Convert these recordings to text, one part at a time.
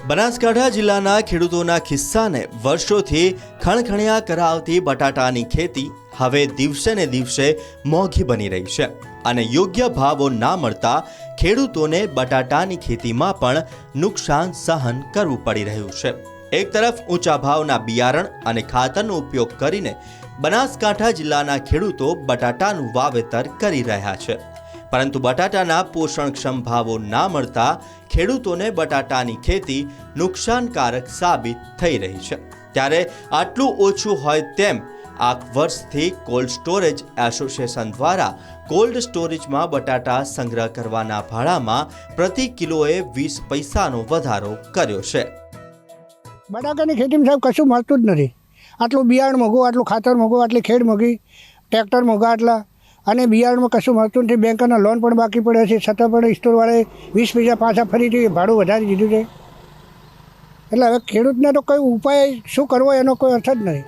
બનાસકાંઠા જિલ્લાના ખેડૂતોના ખિસ્સાને વર્ષોથી ખણખણિયા કરાવતી બટાટાની ખેતી હવે દિવસે ને દિવસે મોંઘી બની રહી છે અને યોગ્ય ભાવો ના મળતા ખેડૂતોને બટાટાની ખેતીમાં પણ નુકસાન સહન કરવું પડી રહ્યું છે। એક તરફ ઊંચા ભાવના બિયારણ અને ખાતરનો ઉપયોગ કરીને બનાસકાંઠા જિલ્લાના ખેડૂતો બટાટાનું વાવેતર કરી રહ્યા છે, પરંતુ બટાટાના પોષણક્ષમ ભાવો ના મળતા ખેડૂતોને બટાટાની ખેતી નુકસાનકારક સાબિત થઈ રહી છે। ત્યારે આટલું ઓછું હોય તેમ આ વર્ષથી કોલ્ડ સ્ટોરેજ એસોસિએશન દ્વારા કોલ્ડ સ્ટોરેજમાં બટાટા સંગ્રહ કરવાના ભાડામાં પ્રતિ કિલોએ 20 પૈસાનો વધારો કર્યો છે। બટાકાની ખેતીમાં સાહેબ કશું મળતું જ નથી। આટલું બિયારણ મોંઘું, આટલું ખાતર મોંઘું, આટલી ખેડ મોંઘી, ટ્રેક્ટર મોંઘા આટલા, અને બિયારણમાં કશું મળતું નથી। બેંકના લોન પણ બાકી પડે છે, છતાં પણ સ્ટોરવાળાએ 20 પૈસા પાછા ફરીથી ભાડું વધારી દીધું છે। એટલે હવે ખેડૂતને તો કોઈ ઉપાય શું કરવો એનો કોઈ અર્થ જ નથી।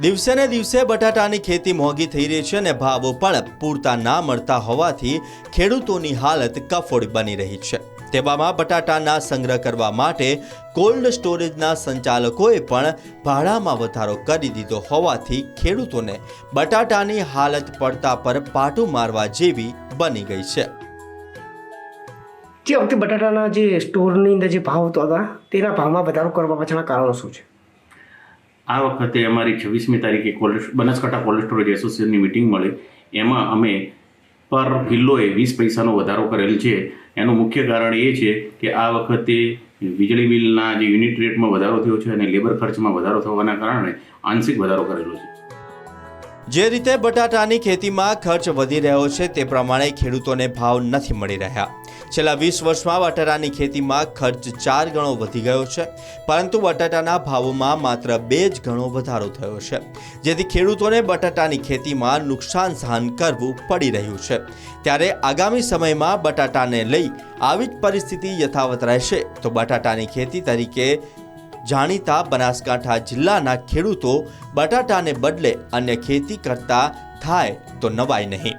દિવસે ને દિવસે બટાટાની ખેતી મોંઘી થઈ રહી છે અને ભાવો પણ પૂરતા ના મળતા હોવાથી ખેડૂતોની હાલત કફોડી બની રહી છે। તેવામાં બટાટાના સંગ્રહ કરવા માટે કોલ્ડ સ્ટોરેજના સંચાલકોએ પણ ભાડામાં વધારો કરી દીધો હોવાથી ખેડૂતોને બટાટાની હાલત પડતા પર પાટું મારવા જેવી બની ગઈ છે। જે વખતે બટાટાના જે સ્ટોરની અંદર જે ભાવ હતા તેના ભાવમાં વધારો કરવા પાછળના કારણો શું છે? આ વખતે અમારી 26મી તારીખે બનાસકાંઠા કોલ્ડ સ્ટોરેજ એસોસિએશનની મિટિંગ મળી, એમાં અમે પર કિલોએ 20 પૈસાનો વધારો કરેલ છે। એનું મુખ્ય કારણ એ છે કે આ વખતે વીજળી બિલના જે યુનિટ રેટમાં વધારો થયો છે અને લેબર ખર્ચમાં વધારો થવાના કારણે આંશિક વધારો કરેલો છે। જે રીતે બટાટાની ખેતીમાં ખર્ચ વધી રહ્યો છે તે પ્રમાણે ખેડૂતોને ભાવ નથી મળી રહ્યા। છેલ્લા 20 વર્ષમાં બટાટાની ખેતીમાં ખર્ચ 4 ગણો વધી ગયો છે, પરંતુ બટાટાના ભાવોમાં માત્ર 2 જ ગણો વધારો થયો છે, જેથી ખેડૂતોને બટાટાની ખેતીમાં નુકસાન સહન કરવું પડી રહ્યું છે। ત્યારે આગામી સમયમાં બટાટાને લઈ આવી જ પરિસ્થિતિ યથાવત રહેશે તો બટાટાની ખેતી તરીકે જાણીતા બનાસકાંઠા જિલ્લાના ખેડૂતો બટાટાને બદલે અન્ય ખેતી કરતા થાય તો નવાય નહીં।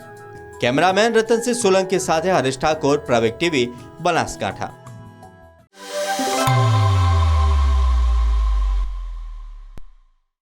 કેમેરામેન રતનસિંહ સોલંકી સાથે હરેશ ઠાકોર, પ્રવેગ ટીવી, બનાસકાંઠા।